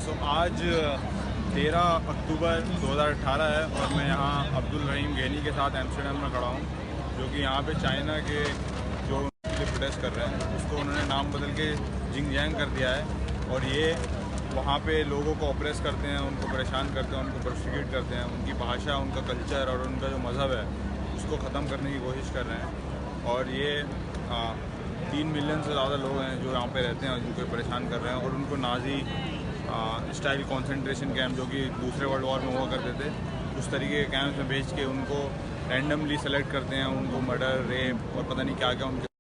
आज 13 अक्टूबर 2018 है और मैं यहाँ अब्दुल रहीम गैनी के साथ एम्स्टर्डम में खड़ा हूँ, जो कि यहाँ पे चाइना के जो उनके लिए प्रोटेस्ट कर रहे हैं उसको उन्होंने नाम बदल के जिंगजियांग कर दिया है। और ये वहाँ पे लोगों को ऑप्रेस करते हैं, उनको परेशान करते हैं, उनको प्रोसिक्यूट करते हैं, उनकी भाषा, उनका कल्चर और उनका जो मज़हब है उसको ख़त्म करने की कोशिश कर रहे हैं। और ये 3 मिलियन से ज़्यादा लोग हैं जो यहाँ पे रहते हैं और जिनको परेशान कर रहे हैं। और उनको नाजी स्टाइल कंसंट्रेशन कैंप, जो कि दूसरे वर्ल्ड वॉर में हुआ करते थे, उस तरीके के कैंप्स में भेज के उनको रैंडमली सेलेक्ट करते हैं, उनको मर्डर, रेप और पता नहीं क्या क्या उनके